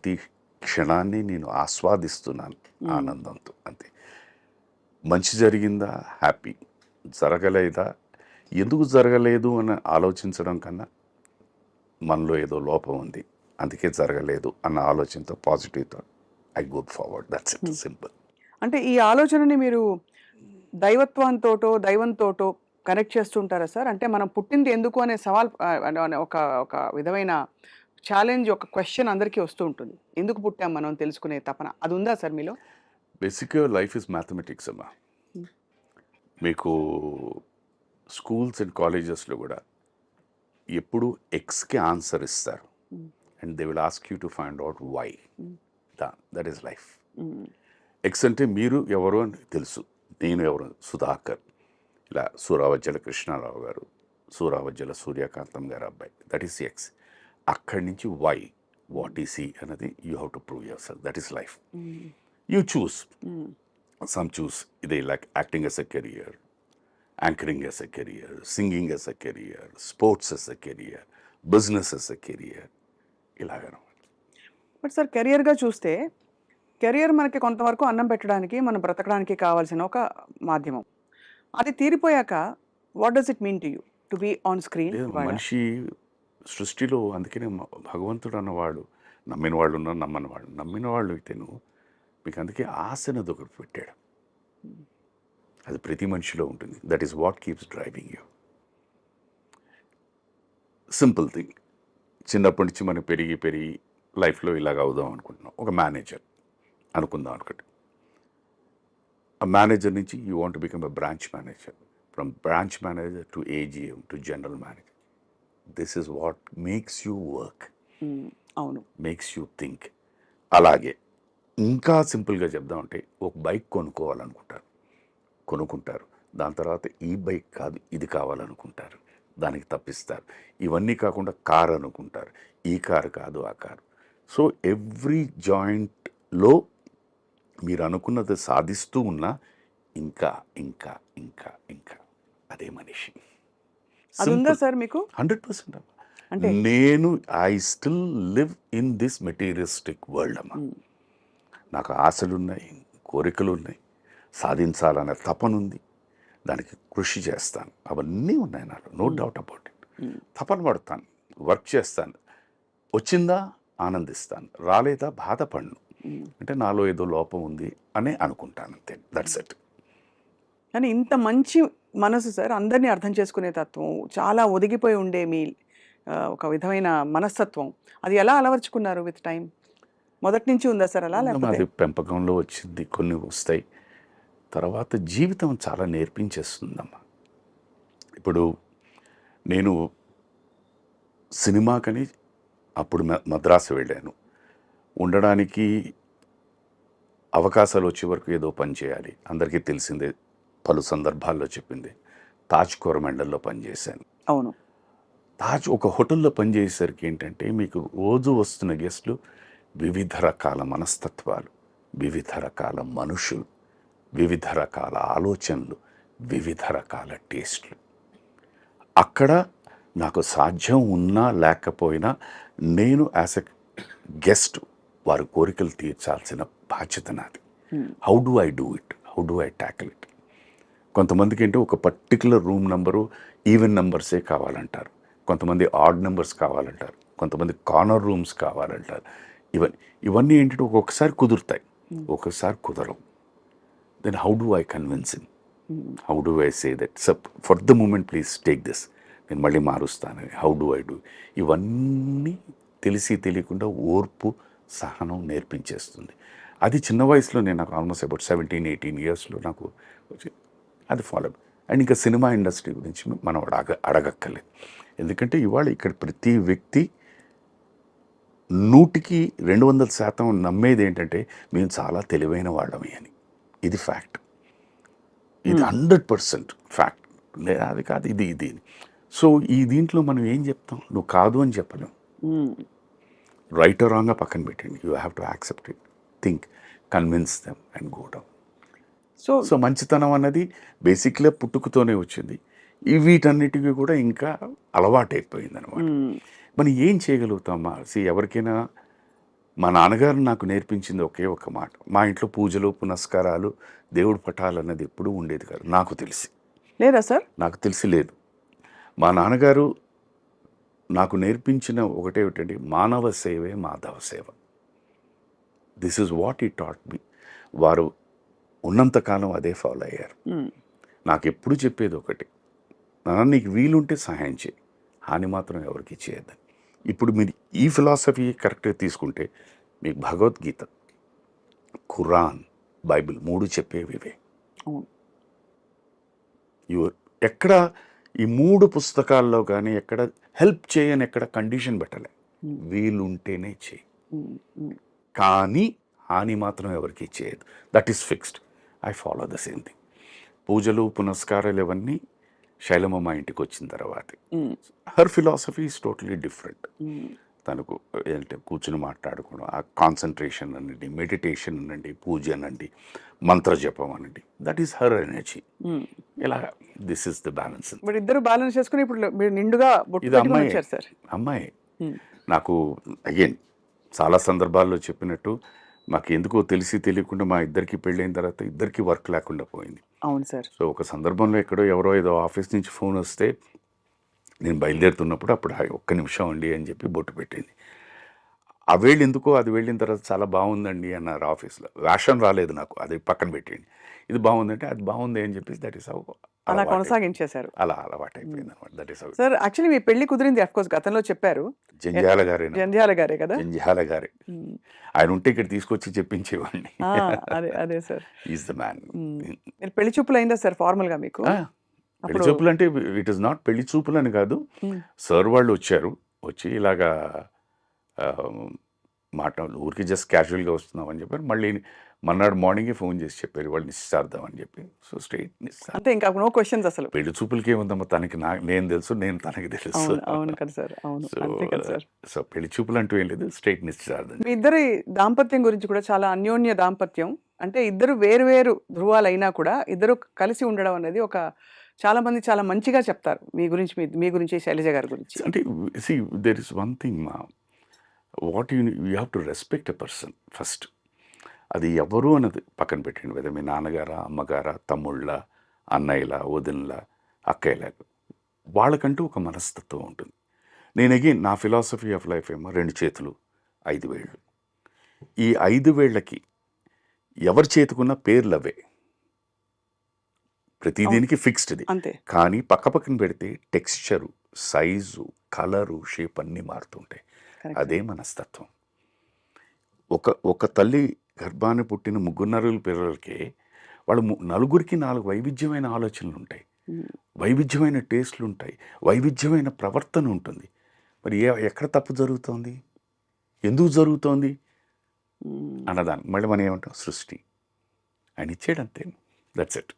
ప్రతి క్షణాన్ని నేను ఆస్వాదిస్తున్నాను ఆనందంతో, అంతే. మంచి జరిగిందా, హ్యాపీ. జరగలేదా, ఎందుకు జరగలేదు అని ఆలోచించడం కన్నా మనలో ఏదో లోపం ఉంది, అందుకే జరగలేదు అన్న ఆలోచనతో positive thought I go forward. That's it, simple. అంటే ఈ ఆలోచనని మీరు దైవంతోటో కనెక్ట్ చేస్తుంటారా సార్? అంటే మనం పుట్టింది ఎందుకు అనే సవాల్ ఒక ఒక విధమైన ఛాలెంజ్, ఒక క్వశ్చన్ అందరికీ వస్తూ ఉంటుంది. ఎందుకు పుట్టాం మనం తెలుసుకునే తపన, అది ఉందా సార్ మీలో? బేసిక్గా లైఫ్ ఇస్ మ్యాథమెటిక్స్ అమ్మా. మీకు స్కూల్స్ అండ్ కాలేజెస్లో కూడా ఎప్పుడు ఎక్స్కి ఆన్సర్ ఇస్తారు, and they will ask you to find out why. That is life. X అంటే మీరు ఎవరు అని తెలుసు, నేను ఎవరు, సుధాకర్, ఇలా సూరావజ్జల కృష్ణారావు గారు, సూరావజ్జల సూర్యకాంతం గారు అబ్బాయి, దట్ ఈస్ ఎక్స్. అక్కడి నుంచి వై, వాట్ ఈస్ ఈ అన్నది you have to prove yourself. That is life. You choose. Some choose ఇది like acting as a career, anchoring as a career, singing as a career, sports as a career, business as a career, ఇలాగనమాట. But sir కెరియర్గా చూస్తే career మనకి కొంతవరకు అన్నం పెట్టడానికి, మనం బ్రతకడానికి కావాల్సిన ఒక మాధ్యమం. అది తీరిపోయాక what does it mean to you to be on screen? మనిషి సృష్టిలో అందుకనే భగవంతుడు అన్నవాడు, నమ్మిన వాళ్ళు ఉన్నారు, నమ్మని వాళ్ళు. నమ్మిన వాళ్ళు అయితేను మీకు అందుకే ఆశ అనేది ఒకటి పెట్టాడు. అది ప్రతి మనిషిలో ఉంటుంది. That is what keeps driving you. Simple thing. చిన్నప్పటి నుంచి మనం పెరిగి లైఫ్లో ఇలాగ అవుదాం అనుకుంటున్నాం. ఒక మేనేజర్ అనుకుందాం అనుకోండి. ఆ మేనేజర్ నుంచి you want become a branch manager. From branch manager to AGM to general manager. This is what makes you work, అవును, మేక్స్ యూ థింక్. అలాగే ఇంకా సింపుల్గా చెప్దామంటే ఒక బైక్ కొనుక్కుంటారు. దాని తర్వాత ఈ బైక్ కాదు ఇది కావాలనుకుంటారు, దానికి తప్పిస్తారు. ఇవన్నీ కాకుండా కారు అనుకుంటారు, ఈ కారు కాదు ఆ కారు. సో ఎవ్రీ జాయింట్లో మీరు అనుకున్నది సాధిస్తూ ఉన్నా ఇంకా ఇంకా ఇంకా ఇంకా అదే మనిషి. అది ఉందా సార్ మీకు? 100%. అంటే నేను I still live in this materialistic world అమ్మా. నాకు ఆశలు ఉన్నాయి, కోరికలు ఉన్నాయి, సాధించాలనే తపన ఉంది, దానికి కృషి చేస్తాను, అవన్నీ ఉన్నాయి నాలో, నో డౌట్ అబౌట్ ఇట్. తపన పడతాను, వర్క్ చేస్తాను, వచ్చిందా ఆనందిస్తాను, రాలేదా బాధపడను. అంటే నాలో ఏదో లోపం ఉంది అని అనుకుంటాను, అంతే. That's it. కానీ ఇంత మంచి మనసు సార్, అందరినీ అర్థం చేసుకునే తత్వం, చాలా ఒదిగిపోయి ఉండే మీ ఒక విధమైన మనస్తత్వం, అది ఎలా అలవర్చుకున్నారు విత్ టైం? మొదటి నుంచి ఉందా సార్ అలా, లేకపోతే అది పెంపకంలో వచ్చింది, కొన్ని వస్తాయి. తర్వాత జీవితం చాలా నేర్పించేస్తుందమ్మా. ఇప్పుడు నేను సినిమాకని అప్పుడు మద్రాసు వెళ్ళాను. ఉండడానికి అవకాశాలు వచ్చే వరకు ఏదో పని చేయాలి, అందరికీ తెలిసిందే, పలు సందర్భాల్లో చెప్పింది. తాజ్ కోరమండల్లో పనిచేశాను. అవును, తాజ్ ఒక హోటల్లో పనిచేసేసరికి ఏంటంటే మీకు రోజు వస్తున్న గెస్టులు వివిధ రకాల మనస్తత్వాలు, వివిధ రకాల మనుషులు, వివిధ రకాల ఆలోచనలు, వివిధ రకాల టేస్ట్లు. అక్కడ నాకు సాధ్యం ఉన్నా లేకపోయినా నేను యాజ్ ఎ గెస్ట్ వారి కోరికలు తీర్చాల్సిన బాధ్యత నాది. How do I do it, how do I tackle it. కొంతమందికి ఏంటో ఒక పర్టికులర్ రూమ్ నెంబరు ఈవెన్ నెంబర్సే కావాలంటారు, కొంతమంది ఆడ్ నెంబర్స్ కావాలంటారు, కొంతమంది కార్నర్ రూమ్స్ కావాలంటారు. ఇవన్నీ ఏంటంటే ఒక్కొక్కసారి కుదురుతాయి, ఒక్కొక్కసారి కుదరవు. Then how do I convince him, how do I say that for the moment please take this, నేను మళ్ళీ మారుస్తానని. హౌ డు ఐ డూ, ఇవన్నీ తెలిసి తెలియకుండా ఓర్పు సహనం నేర్పించేస్తుంది. అది చిన్న వయసులో నేను, నాకు ఆల్మోస్ట్ అబౌట్ 17-18 ఇయర్స్లో నాకు అది ఫాలో. అండ్ ఇంకా సినిమా ఇండస్ట్రీ గురించి మనం అడగక్కర్లేదు. ఎందుకంటే ఇవాళ ఇక్కడ ప్రతి వ్యక్తి 100% నమ్మేది ఏంటంటే మేము చాలా తెలివైన వాళ్ళమే అని. ఇది ఫ్యాక్ట్, ఇది 100% ఫ్యాక్ట్. అది కాదు, ఇది. సో ఈ దీంట్లో మనం ఏం చెప్తాం, నువ్వు కాదు అని చెప్పలేం. రైట్ రాంగ్గా పక్కన పెట్టండి, you have to accept it, think, convince them and go down. So మంచితనం అన్నది బేసిక్గా పుట్టుకతోనే వచ్చింది. వీటన్నిటికీ కూడా ఇంకా అలవాటు అయిపోయింది అనమాట. మనం ఏం చేయగలుగుతామా? ఎవరికైనా మా నాన్నగారు నాకు నేర్పించింది ఒకే ఒక మాట. మా ఇంట్లో పూజలు పునస్కారాలు దేవుడి పటాలు అన్నది ఎప్పుడూ ఉండేది కాదు నాకు తెలిసి. లేదా సార్? నాకు తెలిసి లేదు. మా నాన్నగారు నాకు నేర్పించిన ఒకటే ఏమిటంటే మానవ సేవే మాధవ సేవ. This is what he taught me. వారు ఉన్నంతకాలం అదే ఫాలో అయ్యారు. నాకు ఎప్పుడు చెప్పేది ఒకటి, నాన్న నీకు వీలుంటే సహాయం చేయి, హాని మాత్రం ఎవరికి చేయొద్దని. ఇప్పుడు మీరు ఈ ఫిలాసఫీ కరెక్ట్గా తీసుకుంటే మీకు భగవద్గీత, ఖురాన్, బైబిల్ 3 చెప్పేవి ఇవే. అవును. ఎక్కడ ఈ 3 పుస్తకాల్లో కానీ ఎక్కడ హెల్ప్ చేయని ఎక్కడ కండిషన్ పెట్టలే. వీలుంటేనే చేయి, కానీ హాని మాత్రం ఎవరికి చేయదు. That is fixed. I follow the same thing. పూజలు పునస్కారాలు ఇవన్నీ శైలమ్మ మా ఇంటికి వచ్చిన తర్వాత. Her philosophy is totally different. తనకు ఏంటంటే కూర్చుని మాట్లాడుకోవడం, ఆ కాన్సన్ట్రేషన్ అనండి, మెడిటేషన్ అనండి, పూజ అనండి, మంత్రజపం అనండి, దట్ ఈస్ హర్ ఎనర్జీ. ఇలా దిస్ ఇస్ ద బ్యాలెన్స్. మరి ఇద్దరు బ్యాలెన్స్ చేసుకుని ఇప్పుడు మీరు నిండుగా బొట్టు ఇది పెట్టుకుని అమ్మాయి వచ్చారు సార్. అమ్మాయి నాకు అగైన్ చాలా సందర్భాల్లో చెప్పినట్టు మాకు ఎందుకో తెలిసి తెలియకుండా మా ఇద్దరికి పెళ్ళైన తర్వాత ఇద్దరికి వర్క్ లేకుండా పోయింది. అవును సార్. సో ఒక సందర్భంలో ఎక్కడో ఎవరో ఏదో ఆఫీస్ నుంచి ఫోన్ వస్తే నేను బయలుదేరుతున్నప్పుడు అప్పుడు ఒక్క నిమిషం అండి అని చెప్పి బొట్టు పెట్టింది. ఆ వేళ్ళు ఎందుకో అది వెళ్ళిన తర్వాత చాలా బాగుందండి అన్నారు ఆఫీస్లో. వేషం రాలేదు నాకు, అది పక్కన పెట్టండి. ఇది బాగుందంటే అది బాగుంది అని చెప్పేసి దట్ ఈస్ హౌ అలా కొనసాగించేశారు. అలా అలవాటైపోయింది అనమాట. That is how. Sir actually మీ పెళ్లి కుదిరింది అఫ్కోర్స్ గతంలో చెప్పారు. జంధ్యాల గారేనా? జంధ్యాల గారే కదా? జంధ్యాల గారే. ఆయన ఉంటే ఇక్కడ తీసుకొచ్చి చెప్పించేవాడిని. అదే అదే సార్. Is the man. మీరు పెళ్లి చూపులు అయిందా సార్ ఫార్మల్ గా మీకు? పెళ్లి చూపులు అంటే ఇట్ ఇస్ నాట్ పెళ్లి చూపులు అని కాదు. సార్ వాళ్ళు వచ్చారు, వచ్చి ఇలాగా ఊరికి జస్ట్ క్యాజువల్గా వస్తున్నాం అని చెప్పారు. మళ్ళీ మన్నాడు మార్నింగే ఫోన్ చేసి చెప్పారు వాళ్ళు నిశ్చితార్థం అని చెప్పి. సో స్ట్రైట్ నిశ్చితార్థం. అంటే ఇంకా నో క్వశ్చన్స్ అసలు. పెళ్లి చూపులకి ఏముందమ్మా, తనకి నేను తెలుసు, నేను తనకి తెలుసు. అవును కదా సార్. అవును అంతే కదా సార్. సో పెళ్లి చూపులు అంటూ ఏం లేదు, స్ట్రైట్ నిశ్చితార్థం. మీ ఇద్దరి దాంపత్యం గురించి కూడా చాలా అన్యోన్య దాంపత్యం. అంటే ఇద్దరు వేరు వేరు ధృవాలు అయినా కూడా ఇద్దరు కలిసి ఉండడం అనేది ఒక చాలా మంది చాలా మంచిగా చెప్తారు మీ గురించి. మీ గురించి శైలజ గారి గురించి అంటే see there is one thing మా, what you have to respect a person first. అది ఎవరు అన్నది పక్కన పెట్టండి. కదా మీ నాన్నగారా, అమ్మగారా, తమ్ముళ్ళ, అన్నయ్యల, వదినల, అక్కయ్యల, వాళ్ళకంటూ ఒక మనస్తత్వం ఉంటుంది. నేను అగైన్ నా ఫిలాసఫీ ఆఫ్ లైఫ్ ఏమో 2 చేతులు 5 వేళ్ళు. ఈ 5 వేళ్ళకి ఎవరి చేతుకున్న పేర్లు అవే, ప్రతి దీనికి ఫిక్స్డ్ది. అంతే. కానీ పక్కన పెడితే టెక్స్చరు, సైజు, కలరు, షేప్ అన్నీ మారుతుంటాయి. అదే మనస్తత్వం. ఒక తల్లి గర్భాన్ని పుట్టిన 3 పిల్లలకే వాళ్ళు 4 4 వైవిధ్యమైన ఆలోచనలు ఉంటాయి, వైవిధ్యమైన టేస్ట్లు ఉంటాయి, వైవిధ్యమైన ప్రవర్తన ఉంటుంది. మరి ఎక్కడ తప్పు జరుగుతోంది, ఎందుకు జరుగుతోంది అన్నదాన్ని మళ్ళీ మనం ఏమంటాం, సృష్టి ఆయన ఇచ్చాడంతే. That's it.